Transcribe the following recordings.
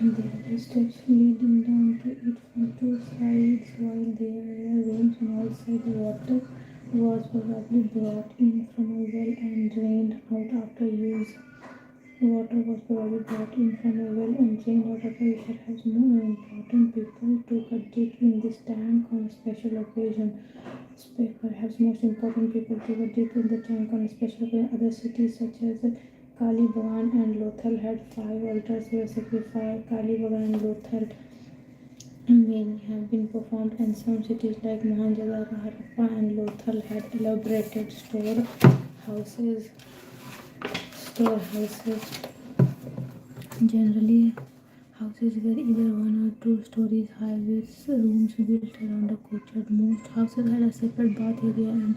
There were steps leading down to it from two sides, while there were rooms on all sides. Water was probably brought in from a well and drained out after use. Water was probably brought in from a well and drained out after use. Perhaps more important people took a dip in this tank on a special occasion. Perhaps most important people took a dip in the tank on a special occasion. Other cities such as Caliban and Lothal had 5 altars were sacrificed. Caliban and Lothal many have been performed, and some cities like Mohenjo-daro, Harappa, and Lothal had elaborated houses. Storehouses. Generally, houses were either one or two stories high with rooms built around a courtyard. Most houses had a separate bath area and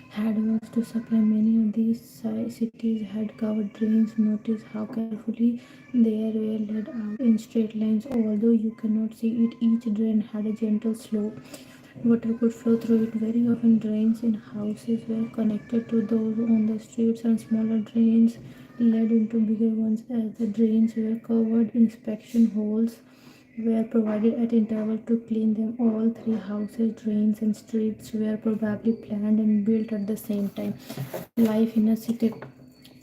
had works to supply. Many of these cities had covered drains. Notice how carefully they were laid out in straight lines. Although you cannot see it, each drain had a gentle slope. Water could flow through it. Very often, drains in houses were connected to those on the streets, and smaller drains led into bigger ones. As the drains were covered, inspection holes were provided at intervals to clean them. All three houses, drains, and streets were probably planned and built at the same time. Life in a city.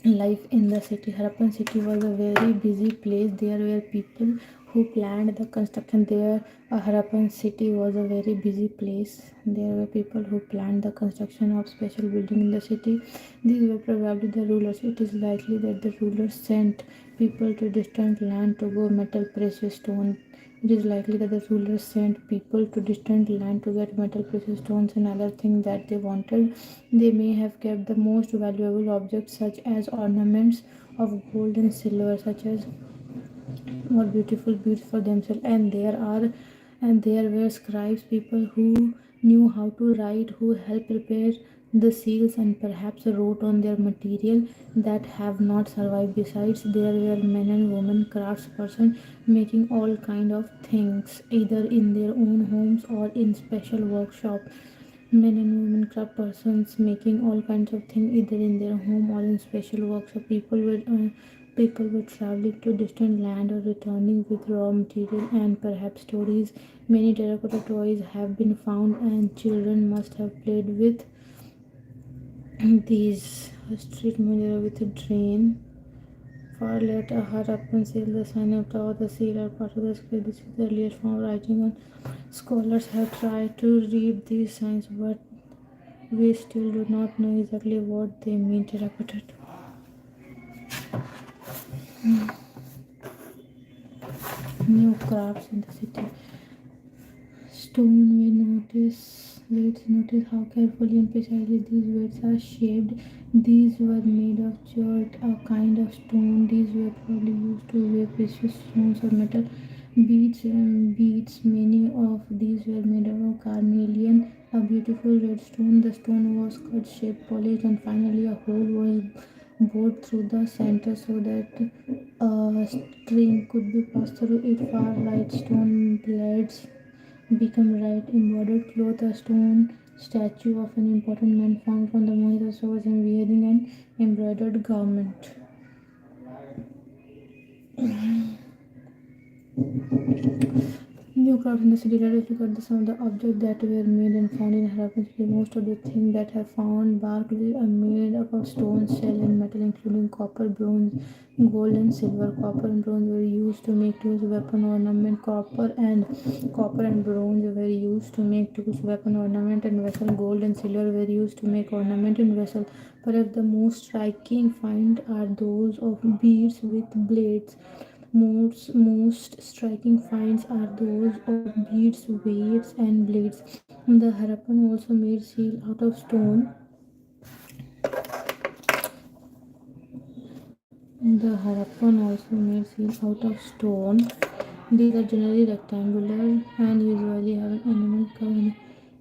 Life in the city. Harappan city was a very busy place. There were people who planned the construction there. Harappan city was a very busy place. There were people who planned the construction of special building in the city. These were probably the rulers. It is likely that the rulers sent people to distant land to go metal, precious stone. It is likely that the rulers sent people to distant land to get metal, precious stones, and other things that they wanted. They may have kept the most valuable objects, such as ornaments of gold and silver, such as more beautiful beads for themselves. And there were scribes, people who knew how to write, who helped prepare the seals and perhaps wrote on their material that have not survived. Besides, there were men and women craftspersons making all kind of things, either in their own homes or in special workshops. Men and women craft persons making all kinds of things either in their home or in special workshop. People were traveling to distant land or returning with raw material and perhaps stories. Many terracotta toys have been found, and children must have played with these. A street mirror with a drain. Far left, a Harappan seal, the sign of Tao, the seal are part of the script. This is the earliest form of writing, and scholars have tried to read these signs, but we still do not know exactly what they mean. Terracotta new crafts in the city. Stone we notice Let's notice how carefully and precisely these weights are shaped. These were made of chert, a kind of stone. These were probably used to weigh precious stones or metal beads. Many of these were made of carnelian, a beautiful red stone. The stone was cut, shaped, polished, and finally a hole was bored through the center so that a string could be passed through it. Far right stone blades become right embroidered cloth, a stone statue of an important man found from the Mohita stores and wearing an embroidered garment. New crafts in the city. Let us look at some of the objects that were made and found in Harappan city. Most of the things that have found barclays are made up of stone, shell, and metal, including copper, bronze, gold, and silver. Copper and bronze were used to make tools, weapon ornament. Copper and bronze were used to make tools, weapon ornament, and vessel. Gold and silver were used to make ornament and vessel. Perhaps the most striking find are those of beads with blades. Most striking finds are those of beads, weights, and blades. The Harappan also made seal out of stone. The Harappan also made seal out of stone. These are generally rectangular and usually have an animal cover.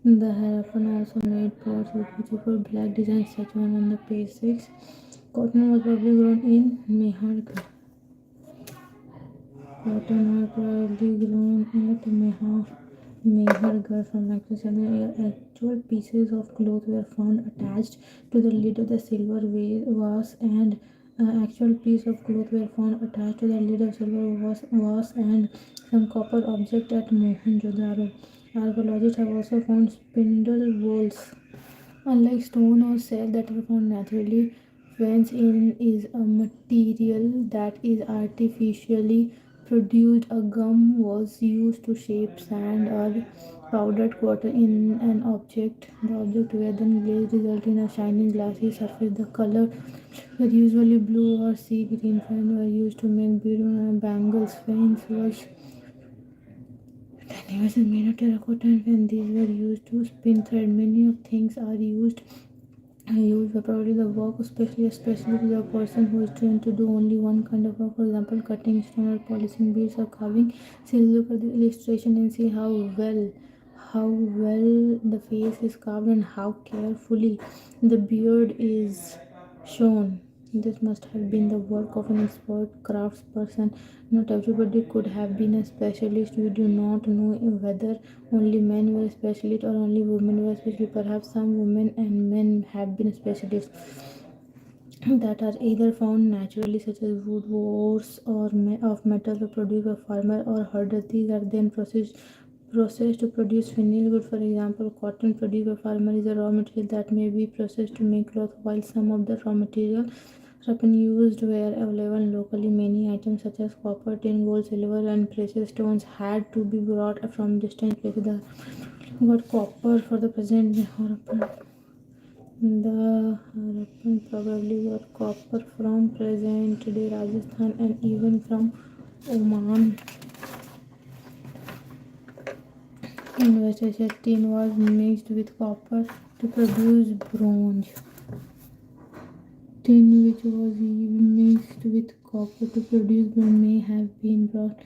The Harappan also made pots with beautiful black designs such one on the page 6. Cotton was probably grown in Mehergarh. Cotton was probably grown at Mehergarh from 1970. Actual pieces of cloth were found attached to the lid of the silver vase, and Actual piece of cloth were found attached to the lid of silver vase and some copper object at Mohenjo-daro. Archaeologists have also found spindle whorls. Unlike stone or cell that are found naturally, fence in is a material that is artificially produced. A gum was used to shape sand or powdered quarter in an object. The object were then glazed, resulting in a shining glassy surface. The color were usually blue or sea green. Fence were used to make bead bangles. Fence was then used made of terracotta and when these were used to spin thread. Many of things are used were probably the work, especially to the person who is trained to do only one kind of work. For example, cutting stone or polishing beads or carving. See, look at the illustration and see how well the face is carved and how carefully the beard is shown. This must have been the work of an expert craftsperson. Not everybody could have been a specialist. We do not know whether only men were specialists or only women were specialists. Perhaps some women and men have been specialists that are either found naturally, such as wood ores or of metal produced by farmer or herder. These are then processed to produce finished good. For example, cotton produced by farmer is a raw material that may be processed to make cloth, while some of the raw material often used were available locally. Many items such as copper, tin, gold, silver, and precious stones had to be brought from distant places. Got copper for the present Harappan. The Harappan probably got copper from present-day Rajasthan and even from Oman. In West Asia, tin was mixed with copper to produce bronze. Tin which was mixed with copper to produce bronze may have been brought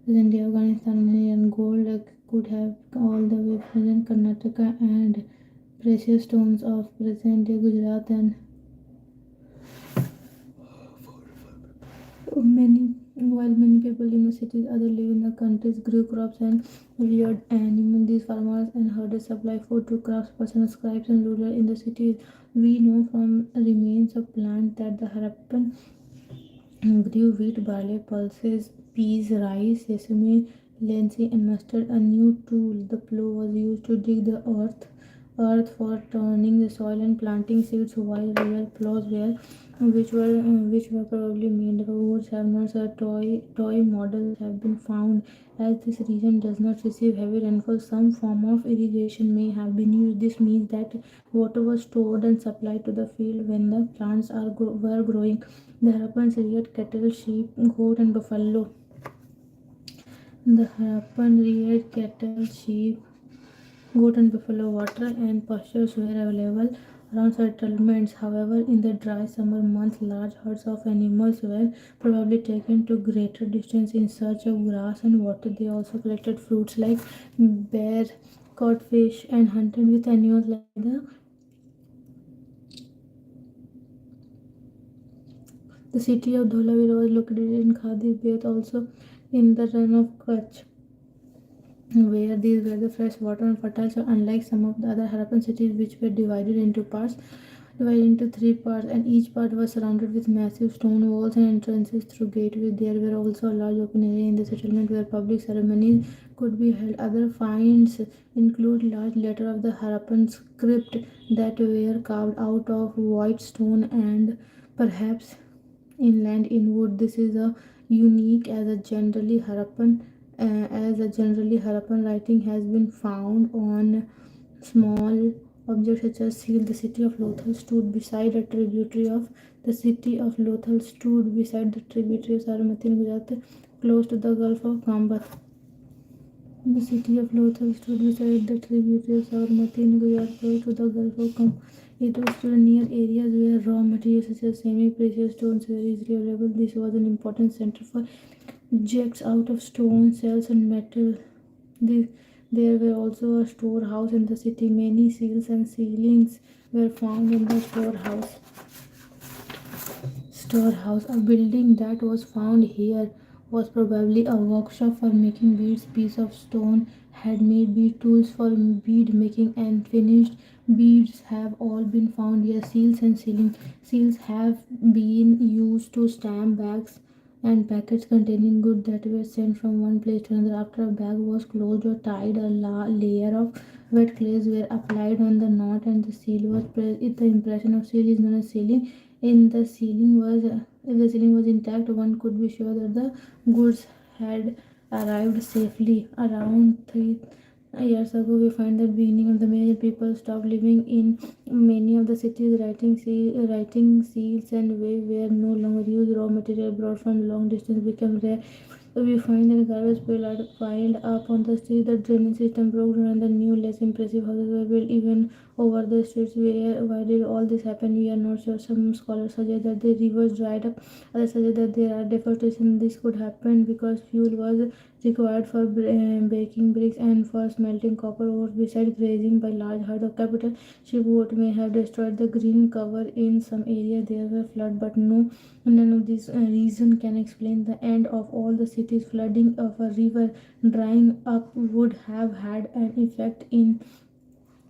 present day Afghanistan and Iran. Gold could have all the way present Karnataka and precious stones of present day Gujarat and many while many people in the cities, others live in the countries, grew crops and reared animals. These farmers and herders supply food to craftspersons, scribes, and rulers in the cities. We know from remains of plants that the Harappan grew wheat, barley, pulses, peas, rice, sesame, linseed, and mustard. A new tool, the plow, was used to dig the earth for turning the soil and planting seeds, while real plows were which were probably made of wood. Havens or toy models have been found. As this region does not receive heavy rainfall, some form of irrigation may have been used. This means that water was stored and supplied to the field when the plants were growing. The Harappans reared cattle, sheep, goat, and buffalo. The Harappan reared cattle, sheep, goat, and buffalo. Water and pastures were available around settlements. However, in the dry summer months, large herds of animals were probably taken to greater distance in search of grass and water. They also collected fruits like bear, caught fish, and hunted with animals like the city of Dholavira was located in Khadi Bayt, also in the run of Kutch, where these were the fresh water and fertile soil. Unlike some of the other Harappan cities, which were divided into three parts, and each part was surrounded with massive stone walls and entrances through gateways. There were also a large open area in the settlement where public ceremonies could be held. Other finds include large letter of the Harappan script that were carved out of white stone and perhaps inland in wood. This is a unique as a generally Harappan writing has been found on small objects such as seal. The city of Lothal stood beside the tributary of Saramati in Gujarat, close to the Gulf of Kambat. The city of Lothal stood beside the tributary of Sabarmati in Gujarat, close to the Gulf of Kam. It was stood near areas where raw materials such as semi-precious stones were easily available. This was an important center for objects out of stone, shells, and metal. The, there were also a storehouse in the city. Many seals and ceilings were found in the storehouse. A building that was found here was probably a workshop for making beads. Piece of stone had made bead tools for bead making and finished beads have all been found here. Seals and sealing seals have been used to stamp bags and packets containing goods that were sent from one place to another. After a bag was closed or tied, a layer of wet clays were applied on the knot and the seal was pressed. If the impression of seal is known as sealing. In the sealing was If the sealing was intact, one could be sure that the goods had arrived safely. Around 3 years ago, we find that beginning of the major people stopped living in many of the cities. Writing seals and way were no longer used. Raw material brought from long distance became rare. We find that garbage piled up on the street, the drainage system broke down, and the new, less impressive houses were built even over the streets. Why did all this happen? We are not sure. Some scholars suggest that the rivers dried up, others suggest that there are deforestation. This could happen because fuel was required for baking bricks and for smelting copper ore. Besides grazing by large herds of cattle, sheepgoat may have destroyed the green cover in some areas. There were flood, but none of this reason can explain the end of all the cities. Flooding of a river drying up would have had an effect in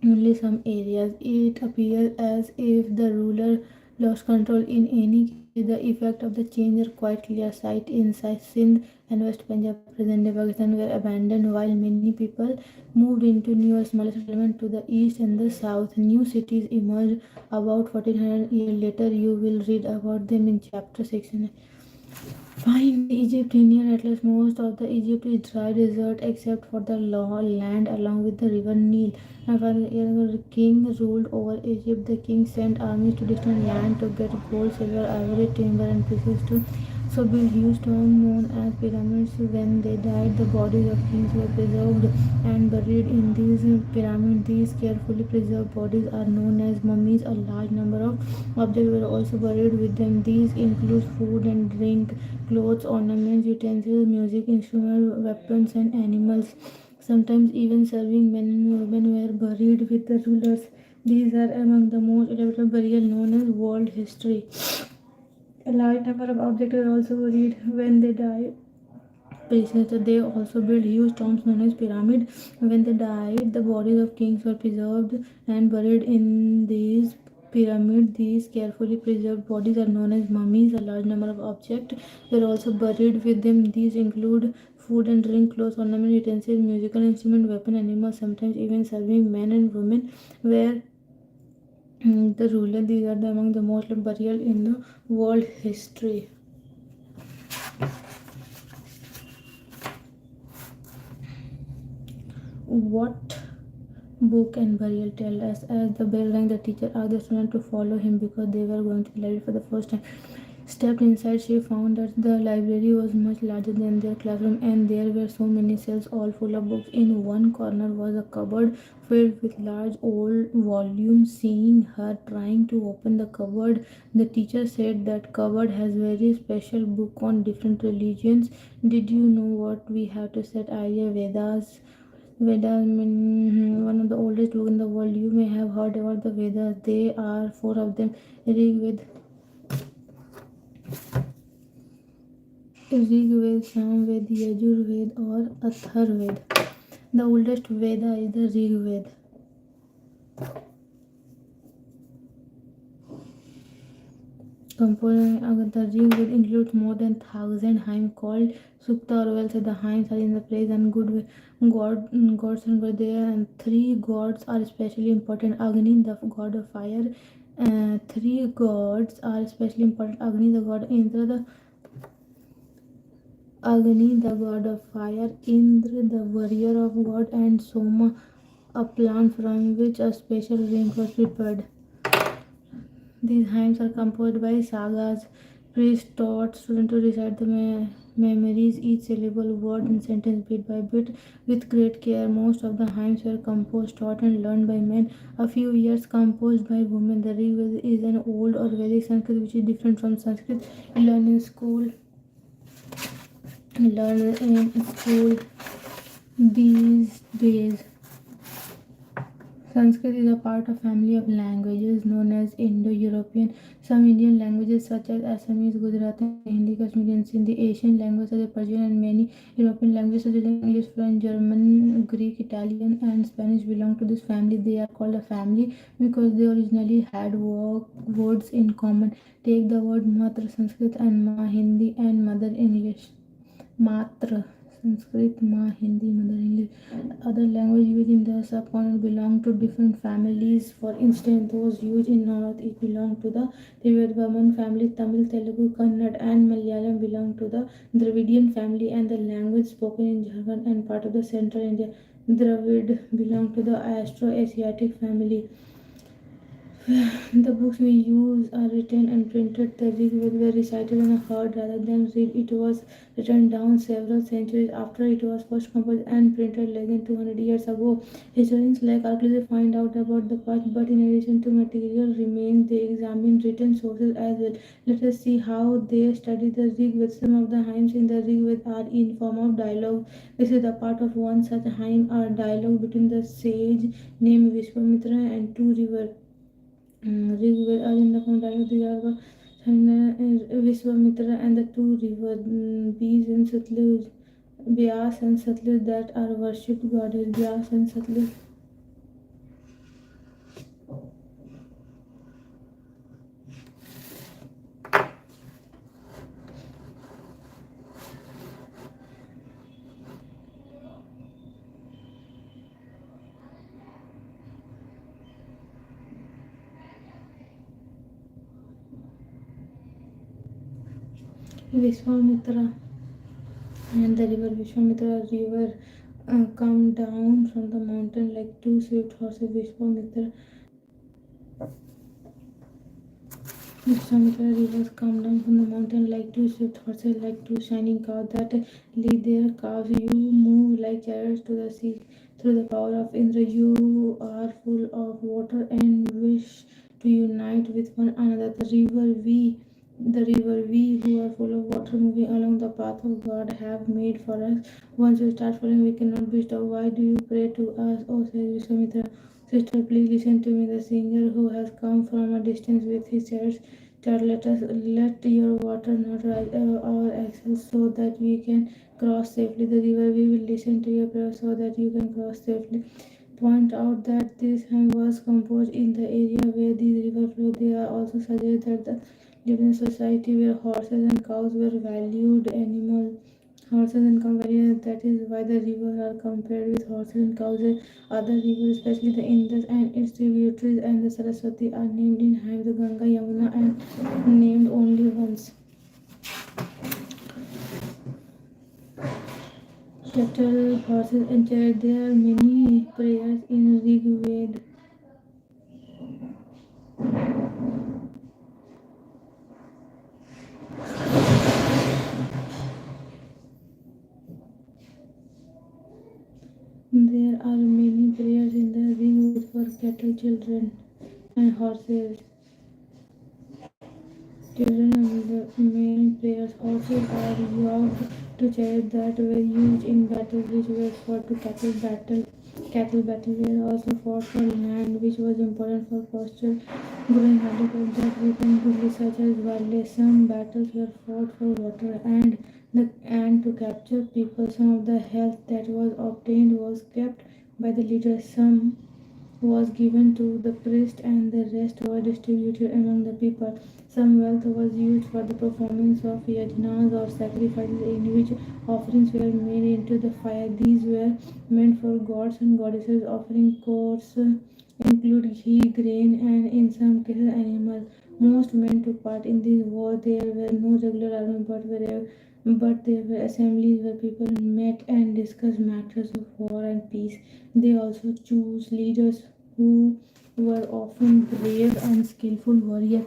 only some areas. It appears as if the ruler lost control. In any case, the effect of the change are quite clear. Sight in Sindh and West Punjab, present day Pakistan, were abandoned while many people moved into newer, smaller settlements to the east and the south. New cities emerged about 1400 years later. You will read about them in chapter 6. Find Egypt in your atlas. Most of the Egypt is dry desert except for the land along with the river Nile. And when the king ruled over Egypt, the king sent armies to distant land to get gold, silver, ivory, timber, and precious stones. So built huge tombs known as pyramids. When they died, the bodies of kings were preserved and buried in these pyramids. These carefully preserved bodies are known as mummies. A large number of objects were also buried with them. These include food and drink, clothes, ornaments, utensils, music instruments, weapons, and animals. Sometimes even serving men and women were buried with the rulers. These are among the most elaborate burial known as world history. A large number of objects were also buried when they died. Priests, they also built huge tombs known as pyramid. When they died, the bodies of kings were preserved and buried in these pyramids. These carefully preserved bodies are known as mummies. A large number of objects were also buried with them. These include food and drink, clothes, ornament, utensils, musical instrument, weapon, animals, sometimes even serving men and women were the ruler. These are among the most burial in the world history. What book and burial tell us? As the bell rang, the teacher asked the student to follow him because they were going to the library for the first time. Stepped inside, she found that the library was much larger than their classroom, and there were so many shelves, all full of books. In one corner was a cupboard filled with large old volumes. Seeing her trying to open the cupboard, the teacher said that cupboard has very special book on different religions. Did you know what we have to set idea Vedas? Vedas mean one of the oldest book in the world. You may have heard about the Vedas. There are four of them: Rig Ved, Samved, Yajur or Atharved. The oldest Veda is the Rig Ved. The Rig Ved includes more than 1,000 hymns called Sukta or well said. The hymns are in the praise and gods and God. There and three gods are especially important. Agni, the god of fire. Three gods are especially important. Agni, the god Indra, the god of fire, Indra, the warrior of God, and Soma, a plant from which a special drink was prepared. These hymns are composed by sagas. Priests taught students to recite the memories, each syllable, word, and sentence bit by bit with great care. Most of the hymns were composed, taught, and learned by men. A few years composed by women. The Rig Veda is an old or Vedic Sanskrit which is different from Sanskrit learned in school. These days. Sanskrit is a part of family of languages known as Indo-European. Some Indian languages such as Assamese, Gujarati, Hindi, Kashmiri, and Sindhi, Asian languages such as Persian, and many European languages such as English, French, German, Greek, Italian, and Spanish belong to this family. They are called a family because they originally had words in common. Take the word Matra Sanskrit and Ma Hindi and Mother English. Matra Sanskrit, Ma Hindi, Mother English. Other language used in the subcontinent belong to different families. For instance, those used in North East belong to the Tibetan family. Tamil, Telugu, Kannada, and Malayalam belong to the Dravidian family, and the language spoken in Jharkhand and part of the Central India, Dravid, belong to the Austro-Asiatic family. The books we use are written and printed. The Rig Veda were recited and heard rather than read. It was written down several centuries after it was first composed and printed less than 200 years ago. Historians like archaeologists find out about the past, but in addition to material remains, they examine written sources as well. Let us see how they study the Rig Veda. Some of the hymns in the Rig Veda are in form of dialogue. This is the part of one such hymn or dialogue between the sage named Vishwamitra and two rivers. Rigved are in the contact of Vishwamitra and the two rivers Beas and Satluj, Byas and Satluj that are worshipped goddess Byas and Satluj. Vishwamitra and the river Vishwamitra river come down from the mountain like two swift horses. Vishwamitra rivers come down from the mountain like two swift horses, like two shining cows that lead their calves. You move like chariots to the sea. Through the power of Indra, you are full of water and wish to unite with one another. The river we who are full of water moving along the path of God have made for us. Once we start following, we cannot be stopped. Why do you pray to us, O says Vishwamitra? Sister, please listen to me. The singer who has come from a distance with his chariots. Child, let your water not rise our axles so that we can cross safely the river. We will listen to your prayer so that you can cross safely. Point out that this hymn was composed in the area where these rivers flow. They are also suggest that the lived in a society where horses and cows were valued animals. Horses and cows valued. That is why the rivers are compared with horses and cows. Other rivers, especially the Indus and its tributaries and the Saraswati, are named in hymns. The Ganga, Yamuna, and named only once. Cattle, horses, and chariots. There are many prayers in Rig Veda. There are many prayers in the Rig Veda for cattle, children, and horses. Children and the many prayers. Horses are yoked to chariots that were used in battle, which were fought to cattle battle. Cattle battle were also fought for land, which was important for posture. Growing handicrafts that weapon quickly, such as wireless. Some battles were fought for water and to capture people. Some of the health that was obtained was kept by the leaders. Some was given to the priest and the rest were distributed among the people. Some wealth was used for the performance of yajnas or sacrifices in which offerings were made into the fire. These were meant for gods and goddesses. Offering course include ghee, grain, and in some cases animals. Most men took part in this war. There were no regular army, but there were assemblies where people met and discussed matters of war and peace. They also chose leaders who were often brave and skillful warriors.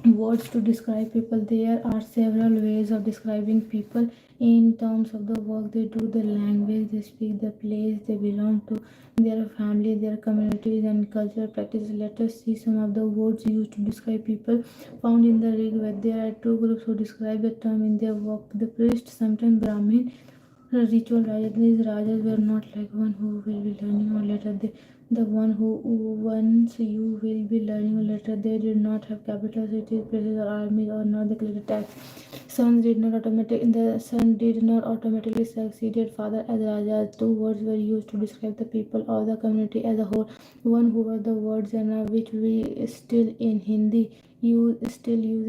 Words to describe people. There are several ways of describing people in terms of the work they do, the language they speak, the place they belong to, their family, their communities, and cultural practices. Let us see some of the words used to describe people found in the Rig Veda. There are two groups who describe the term in their work. The priest, sometimes Brahmin, ritual rajas. These rajas were not like one who will be learning or later. The one who once you will be learning or later. They did not have capital cities, places, or armies, or not the collected tax. The son did not automatically succeeded father as Raja. Two words were used to describe the people of the community as a whole. One who was the word Jana, which we still use in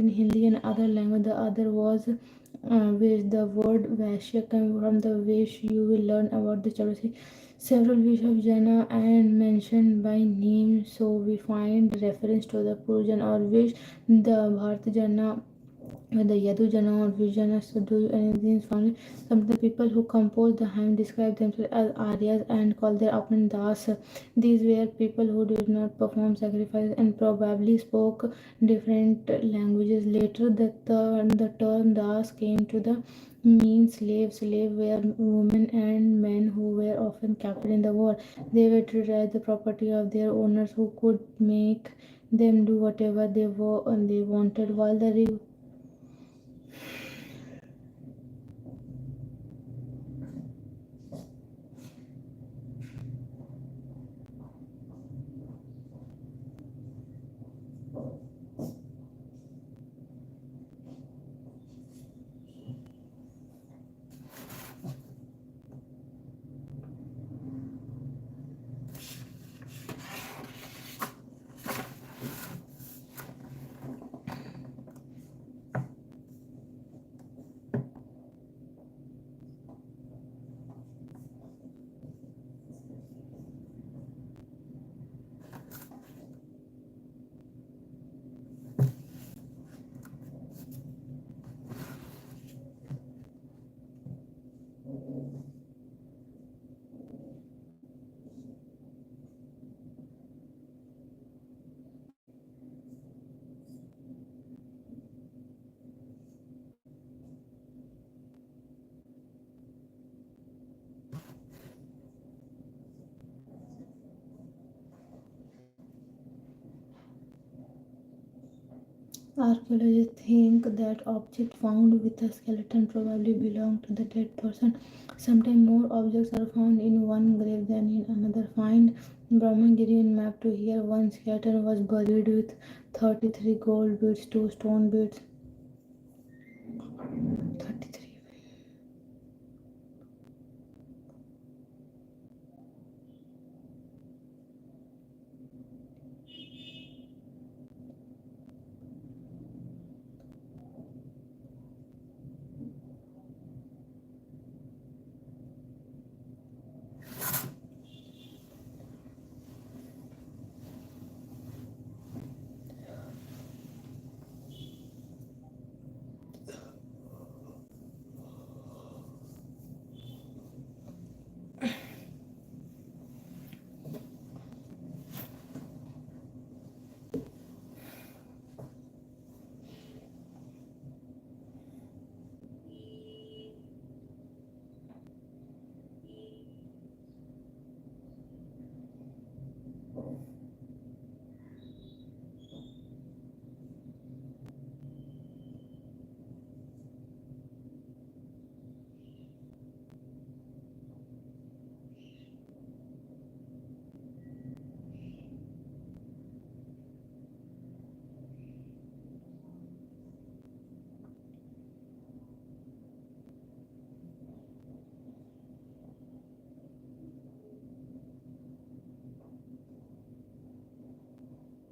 Hindi and other language. The other was which the word Vaishya come from the wish. You will learn about the Chaturasi. Several wish of Jana and mentioned by name, so we find reference to the Purujan or wish. The Bharti Jana the Yadujana or Vijana Sadhu and these family. Some of the people who composed the hymn describe themselves as Aryas and call their opponent Das. These were people who did not perform sacrifice and probably spoke different languages. Later, the term Das came to the mean slave. Slave were women and men who were often captured in the war. They were treated as the property of their owners who could make them do whatever they wanted while the archaeologists think that objects found with a skeleton probably belong to the dead person. Sometimes more objects are found in one grave than in another. Find Brahmagirian map to here. One skeleton was buried with 33 gold beads, 2 stone beads. 33.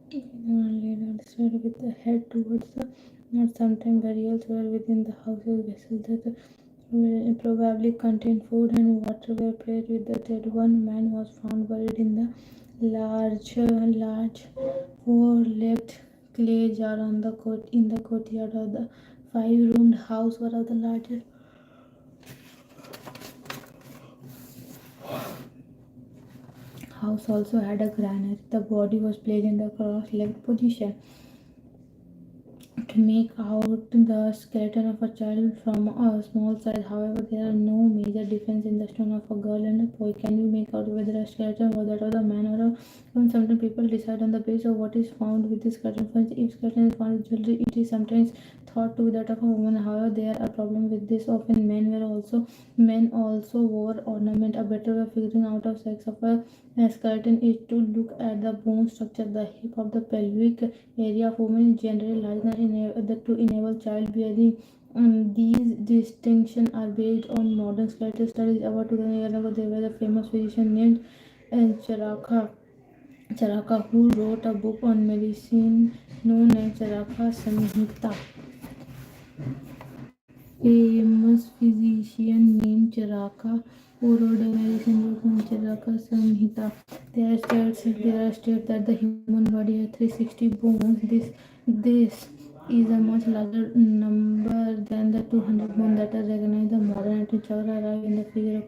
Later stood with the head towards the north. Sometimes burials were within the houses. Vessels that will probably contain food and water were placed with the dead. One man was found buried in the large four-legged clay jar on the in the courtyard of the five-roomed house, one of the largest house also had a granary. The body was placed in the cross-legged position. make out the skeleton of a child from a small size. However, there are no major difference in the stone of a girl and a boy. Can you make out whether a skeleton was that of a man or a woman? Sometimes people decide on the basis of what is found with the skeleton. For instance, if skeleton is found with jewelry, it is sometimes thought to be that of a woman. However, there are problems with this. Often, men also wore ornament. A better way of figuring out the sex of a skeleton is to look at the bone structure. The hip of the pelvic area of women is generally larger to enable childbearing. These distinctions are based on modern skeletal studies. About 2000 years ago, there was a famous physician named Charaka, who wrote a book on medicine known as Charaka Samhita. Famous physician named Charaka who wrote a medicine book on Charaka Samhita. There are states that the human body has 360 bones. This is a much larger number than the 200 bones that are recognized. The modern anti-chakra arrive in the figure of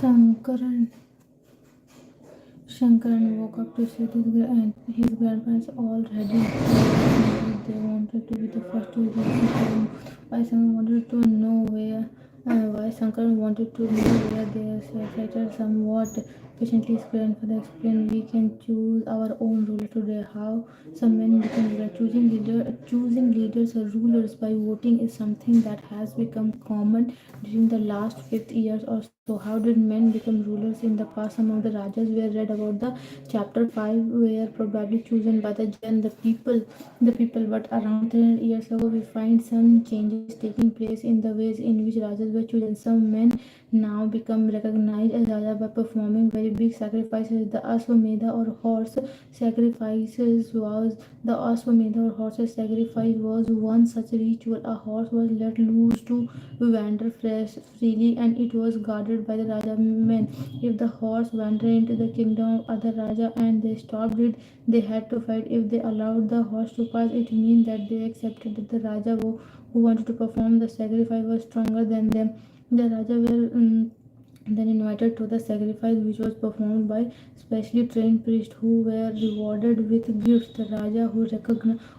Sankaran. Shankaran woke up to see his grandparents all ready. They wanted to be the first to reach home. Why Shankaran wanted to know where they settled somewhat. Patiently, his grandfather explained, "We can choose our own ruler today." How some men become ruler. Choosing leaders or rulers by voting is something that has become common during the last 50 years or so. How did men become rulers in the past? Some of the rajas we read about the chapter 5 were probably chosen by the people. But around 300 years ago, we find some changes taking place in the ways in which rajas were chosen. Some men now become recognized as raja by performing very big sacrifices. The Ashwamedha or horses sacrifice was one such ritual. A horse was let loose to wander freely, and it was guarded by the Raja men. If the horse wandered into the kingdom of other Raja and they stopped it, they had to fight. If they allowed the horse to pass, it meant that they accepted that the Raja who wanted to perform the sacrifice was stronger than them. The Raja were then invited to the sacrifice, which was performed by specially trained priests who were rewarded with gifts. The Raja who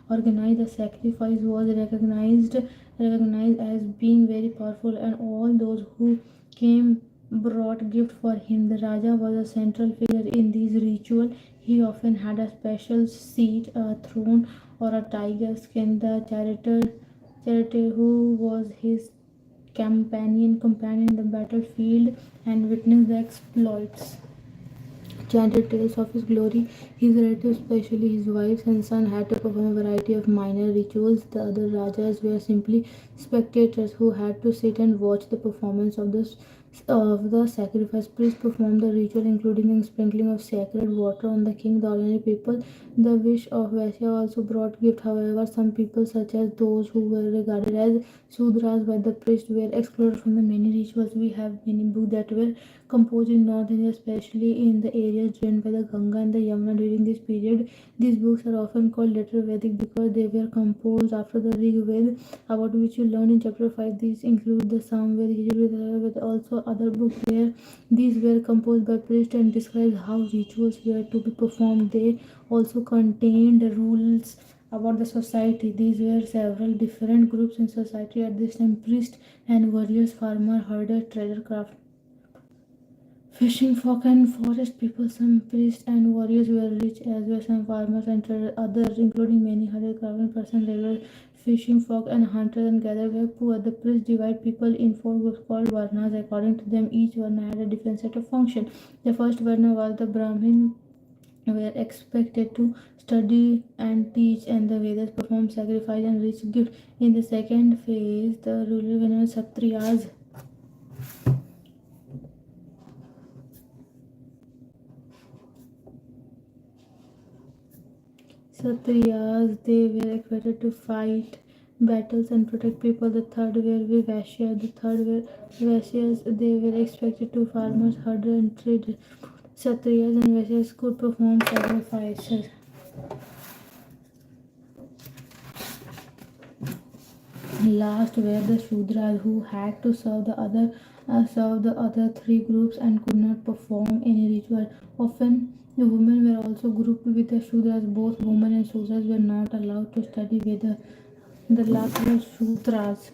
organized the sacrifice was recognized as being very powerful, and all those who came brought gift for him. The Raja was a central figure in these rituals. He often had a special seat, a throne, or a tiger skin. The charioteer who was his companion in the battlefield and witnessed the exploits chanted tales of his glory. His relatives, especially his wives and son, had to perform a variety of minor rituals. The other Rajas were simply spectators who had to sit and watch the performance of the sacrifice. Priests performed the ritual, including the sprinkling of sacred water on the king. The ordinary people, the wish of Vaishya, also brought gift. However, some people, such as those who were regarded as Sudras by the priest, were excluded from the many rituals. We have many books that were composed in North India, especially in the areas drained by the Ganga and the Yamuna during this period. These books are often called later Vedic because they were composed after the Rig Veda, about which you learned in chapter 5. These include the Samved, Yajurveda, with also other books where these were composed by priests and described how rituals were to be performed. They also contained rules about the society. These were several different groups in society at this time: priests and warriors, farmer, herder, trader, craft, fishing folk and forest people. Some priests and warriors were rich, as were some farmers and others, including many hundred craftsmen, person, regular fishing folk and hunters and gatherers, were poor. The priests divide people in four groups called varnas. According to them, each varna had a different set of function. The first varna was the Brahmin, were expected to study and teach, and the Vedas perform sacrifice and rich gift. In the second phase, the ruler were Kshatriyas. Kshatriyas, they were expected to fight battles and protect people. The third were Vaishya. The third were Vaishyas. They were expected to farmers, herder and trade. Kshatriyas and Vaishyas could perform sacrifices. Last were the Shudras, who had to serve the other three groups and could not perform any ritual. Often the women were also grouped with the Shudras. Both women and Shudras were not allowed to study Veda. The last were Shudras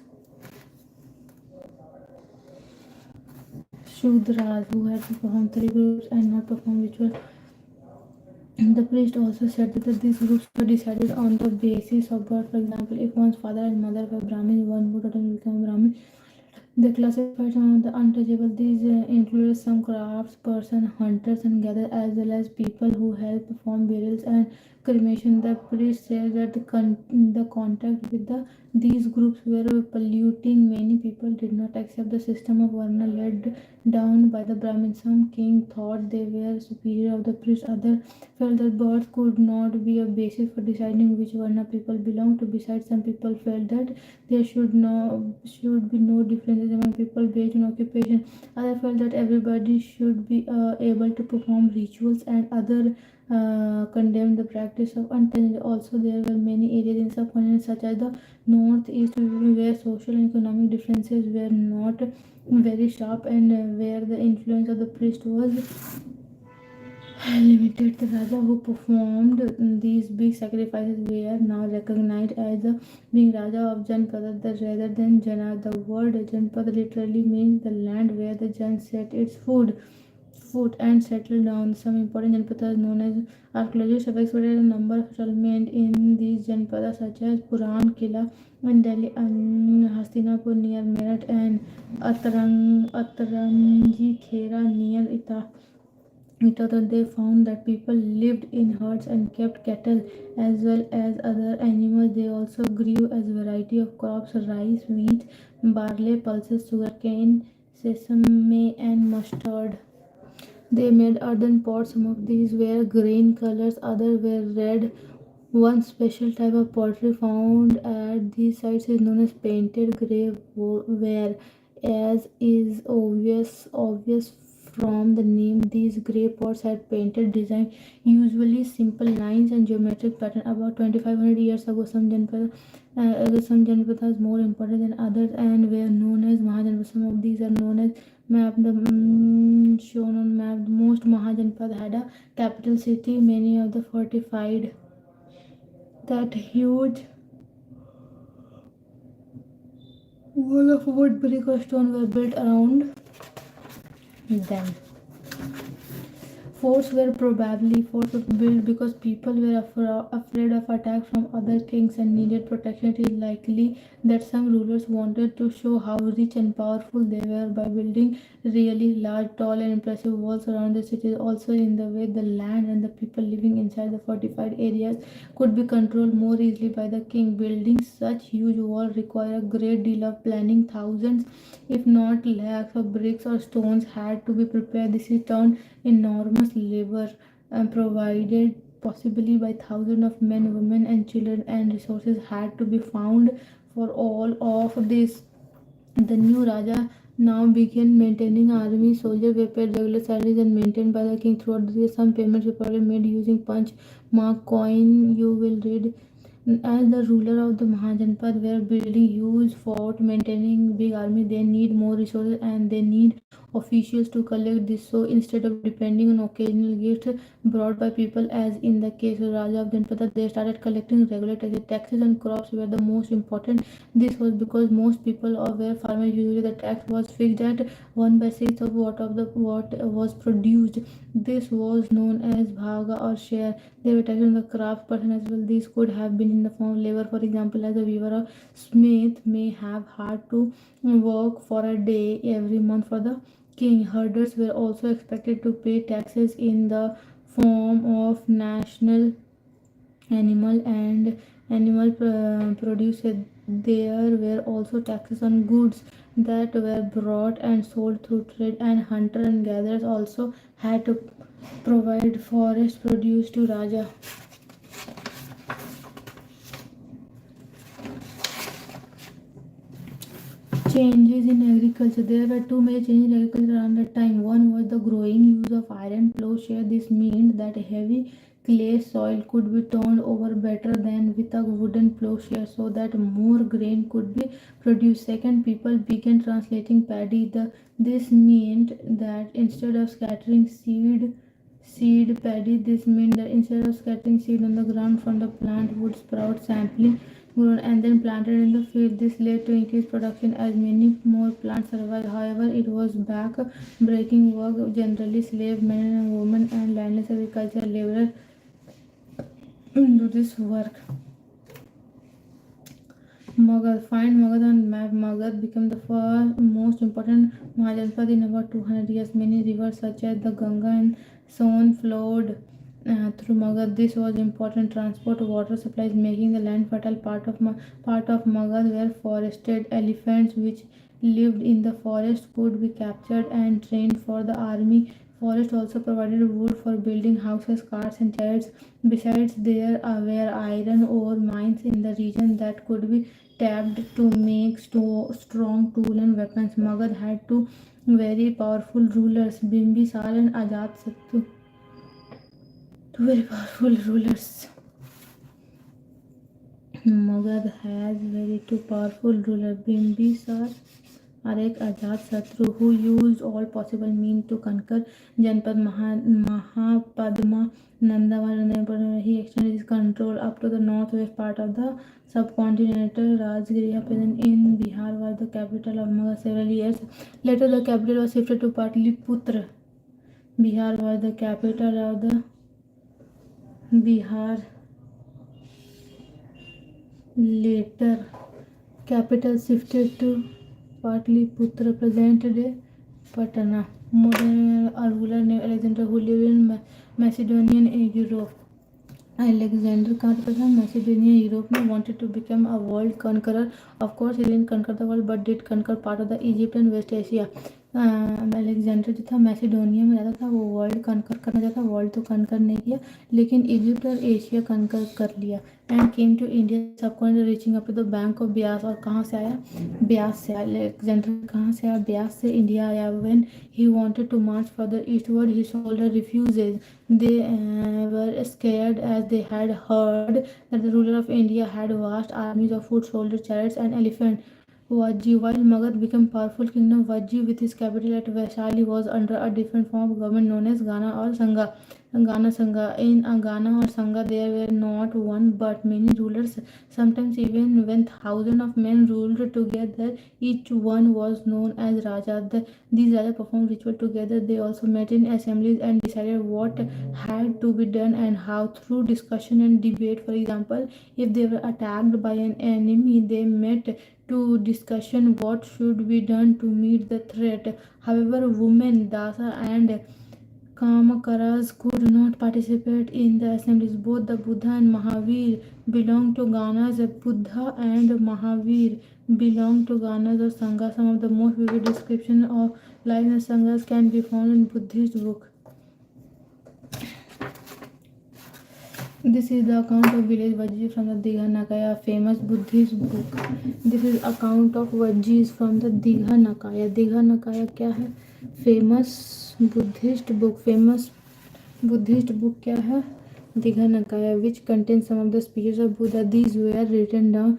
who had to perform three groups and not perform ritual. The priest also said that these groups were decided on the basis of birth. For example, if one's father and mother were Brahmin, one would automatically become Brahmin. They classified some of the untouchable. These included some crafts, person, hunters, and gatherers, as well as people who help perform burials and cremation. The priest says that the contact with these groups were polluting. Many people did not accept the system of Varna laid down by the Brahmins. Some king thought they were superior of the priest. Others felt that birth could not be a basis for deciding which Varna people belonged to. Besides, some people felt that there should be no differences among people based on occupation. Others felt that everybody should be able to perform rituals, and other condemned the practice of untouchability. Also, there were many areas in subcontinent such as the northeast where social and economic differences were not very sharp, and where the influence of the priest was limited. The Raja who performed these big sacrifices were now recognized as the being Raja of Janpada rather than Jana. The word Janpada literally means the land where the Jan set its foot and settled down. Some important Janpadas known as archaeologists have excavated a number of settlements in these Janpadas, such as Puran Kila in Delhi, and Hastinapur near Meerut, and Atarangi Khera near Ita. They found that people lived in herds and kept cattle as well as other animals. They also grew a variety of crops: rice, wheat, barley, pulses, sugarcane, sesame, and mustard. They made earthen pots. Some of these were green colors, others were red. One special type of pottery found at these sites is known as painted grey ware, as is obvious from the name. These grey pots had painted design, usually simple lines and geometric pattern. About 2500 years ago, some Janpadas more important than others and were known as Mahajanpadas. Some of these are known as map. The shown on map, most Mahajanpad had a capital city. Many of the fortified, that huge wall of wood, brick, or stone were built around them. Forts were built because people were afraid of attack from other kings and needed protection. It is likely that some rulers wanted to show how rich and powerful they were by building really large, tall, and impressive walls around the cities. Also, in the way the land and the people living inside the fortified areas could be controlled more easily by the king. Building such huge walls require a great deal of planning. Thousands, if not lakhs, of bricks or stones had to be prepared. This is turned enormous labor provided possibly by thousands of men, women, and children, and resources had to be found for all of this. The new Raja now began maintaining army. Soldiers were paid regular salaries and maintained by the king throughout the year. Some payments were probably made using punch mark coin. You will read, as the ruler of the Mahajanpad were building huge fort, maintaining big army, they need more resources and they need officials to collect this. So instead of depending on occasional gifts brought by people, as in the case of Raja of Janpada, they started collecting regular taxes. Taxes on crops were the most important. This was because most people were farmers. Usually, the tax was fixed at 1/6 of what was produced. This was known as bhaga or share. They were taxed on the craft person as well. This could have been in the form of labor. For example, as a weaver or smith may have had to work for a day every month for the king. Herders were also expected to pay taxes in the form of national animal and animal produce. There were also taxes on goods that were brought and sold through trade, and hunters and gatherers also had to provide forest produce to Raja. Changes in agriculture. There were two major changes in agriculture around that time. One was the growing use of iron plowshare. This meant that heavy clay soil could be turned over better than with a wooden plowshare, so that more grain could be produced. Second, people began translating paddy. This meant that instead of scattering seed paddy, this meant that instead of scattering seed on the ground from the plant would sprout sampling grown and then planted in the field. This led to increased production as many more plants survived. However, it was back-breaking work. Generally, slave men and women and landless agricultural laborers do this work. Magadh. Find Magadh on map. Magadh became the first most important Mahajanpad in about 200 years. Many rivers such as the Ganga and Son flowed through Magadh. This was important transport water supplies, making the land fertile. Part of Magadh were forested. Elephants which lived in the forest could be captured and trained for the army. Forest also provided wood for building houses, carts, and chariots. Besides, there were iron ore mines in the region that could be tapped to make strong tools and weapons. Magadh had two very powerful rulers, Bimbisar and Ajatasattu. Two very powerful rulers. Magadh has very two powerful rulers, Bimbisar और एक अजात शत्रु who used all possible means to conquer Janpad Mahapadma Nandavan. He extended his control up to the northwest part of the subcontinent. Rajgriha, present in Bihar, was the capital of Magadh several years. Later, the capital was shifted to Patliputra. Bihar was the capital of the Bihar. Later, capital shifted to Patliputra, present day Patna. Modern ruler named Alexander who lived in Macedonian Europe. Alexander कहाँ पे था? Macedonia, Europe में wanted to become a world conqueror. Of course, he didn't conquer the world, but did conquer part of the Egypt and West Asia. Alexander जो था Macedonia में रहता था, वो वर्ल्ड कनकर करना चाहता, वर्ल्ड तो कनकर नहीं किया लेकिन इजिप्ट और एशिया कनकर कर लिया. And came to India subcontinent reaching up to the bank of Beas. और कहाँ से आया? ब्यास से. अलेक्जेंडर कहाँ से आया? ब्यास से इंडिया आया. When he wanted to march further eastward his soldier refuses. They were scared as they had heard that the ruler of India had vast armies of foot soldiers, chariots, and elephants. Vajji. While Magad became powerful kingdom, Vajji with his capital at Vaishali was under a different form of government known as Ghana or Sangha. Ghana Sangha. In Ghana or Sangha, there were not one but many rulers. Sometimes even when thousands of men ruled together, each one was known as Raja. These Raja performed ritual together. They also met in assemblies and decided what had to be done and how through discussion and debate. For example, if they were attacked by an enemy, they met to discussion what should be done to meet the threat. However, women, Dasa and Kamakaras could not participate in the assemblies. Both the Buddha and Mahavir belong to Ghana's Buddha and Mahavir belong to Ghana's or Sangha. Some of the most vivid description of life in Sanghas can be found in Buddhist book. This is the account of village Vajji from the Digha Nakaya, famous Buddhist book. This is account of Vajjis from the Digha Nakaya. Digha Nakaya क्या है? Famous Buddhist book. Famous Buddhist book क्या है? Digha Nakaya, which contains some of the speeches of Buddha. These were written down.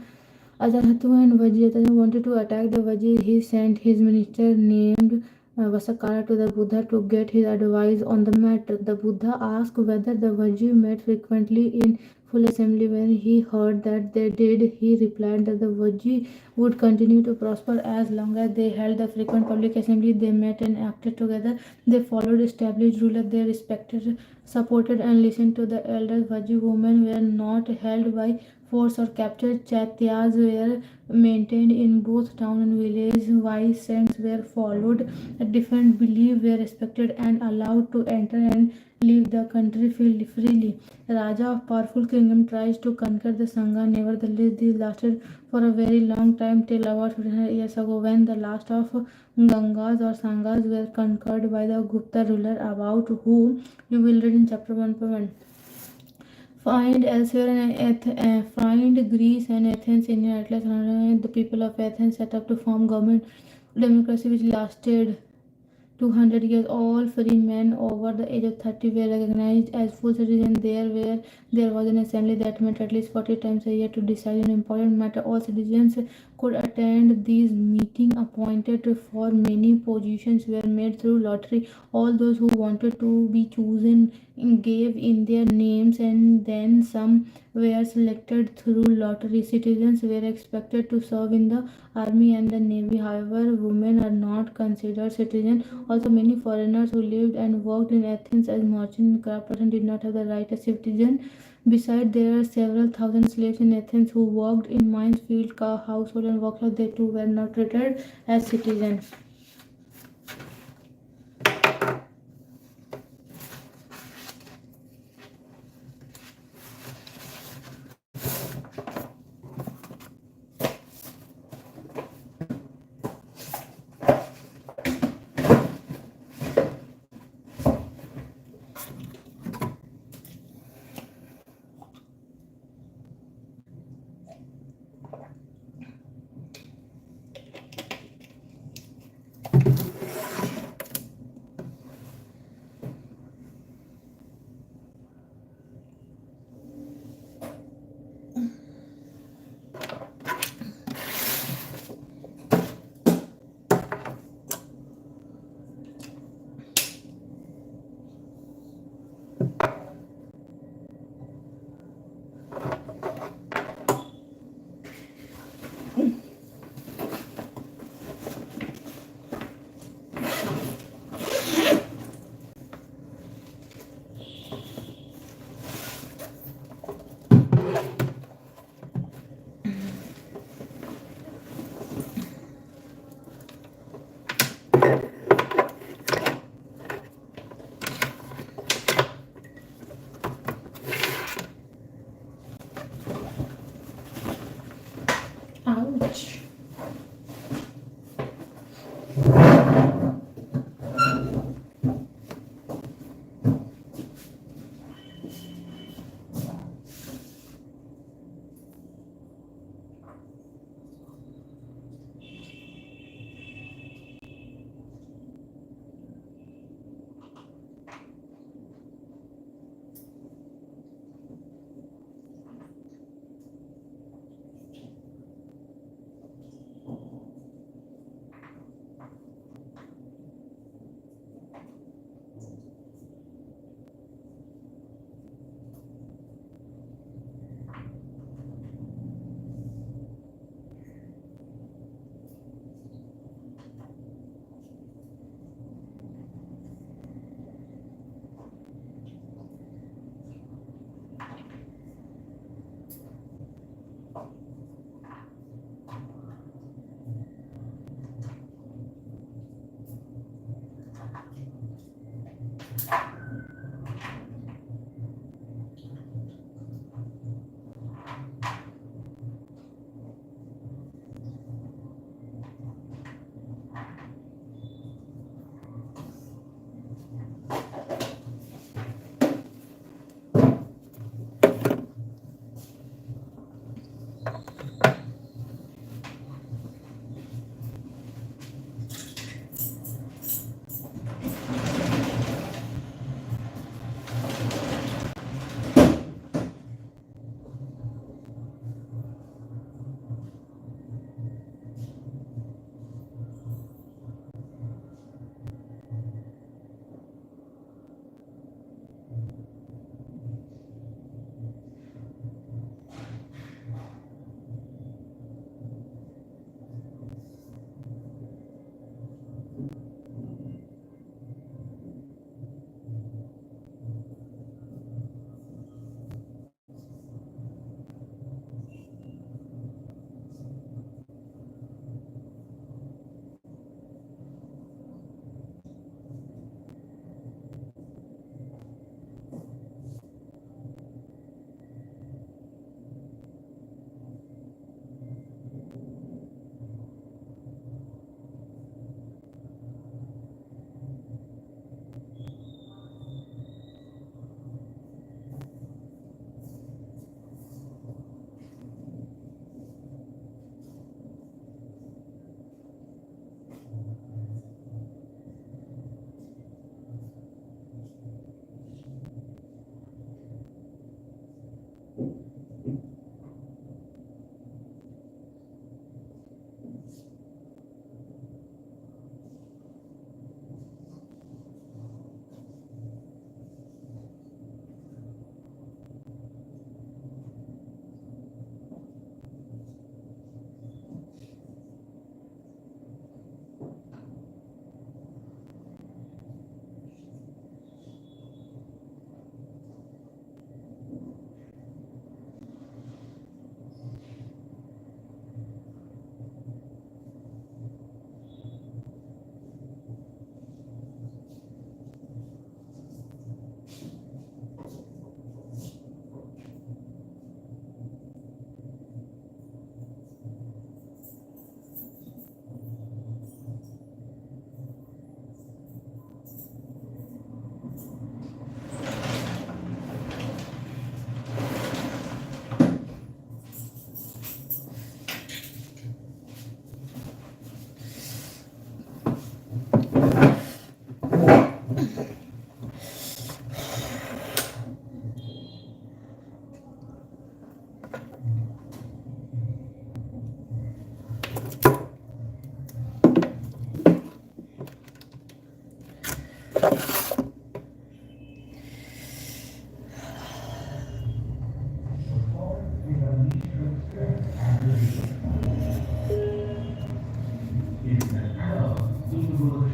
Ajahatu and Vajrayana wanted to attack the Vajji. He sent his minister named Vasakara to the Buddha to get his advice on the matter. The Buddha asked whether the Vajji met frequently in full assembly. When he heard that they did, he replied that the Vajji would continue to prosper as long as they held the frequent public assembly. They met and acted together. They followed established rulers. They respected, supported, and listened to the elders. Vajji women were not held by force or captured. Chaityas were maintained in both town and village. Wise saints were followed. Different beliefs were respected and allowed to enter and leave the country freely. The Raja of powerful kingdom tries to conquer the Sangha. Nevertheless, this lasted for a very long time till about 1500 years ago, when the last of Gangas or Sanghas were conquered by the Gupta ruler, about whom you will read in chapter 1.1. Find elsewhere in find Greece and Athens in your atlas. The people of Athens set up to form government democracy which lasted 200 years. All free men over the age of 30 were recognized as full citizens. There was an assembly that met at least 40 times a year to decide an important matter. All citizens could attend these meetings. Appointed for many positions were made through lottery. All those who wanted to be chosen gave in their names, and then some were selected through lottery. Citizens were expected to serve in the army and the navy. However, women are not considered citizens. Also, many foreigners who lived and worked in Athens as merchants and craftsmen did not have the right as citizens. Besides, there are several thousand slaves in Athens who worked in mines, field, car, household, and workshops. They too were not treated as citizens.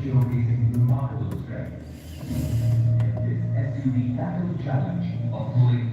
Showcasing remarkable strength. This SUV tackled the challenge of pulling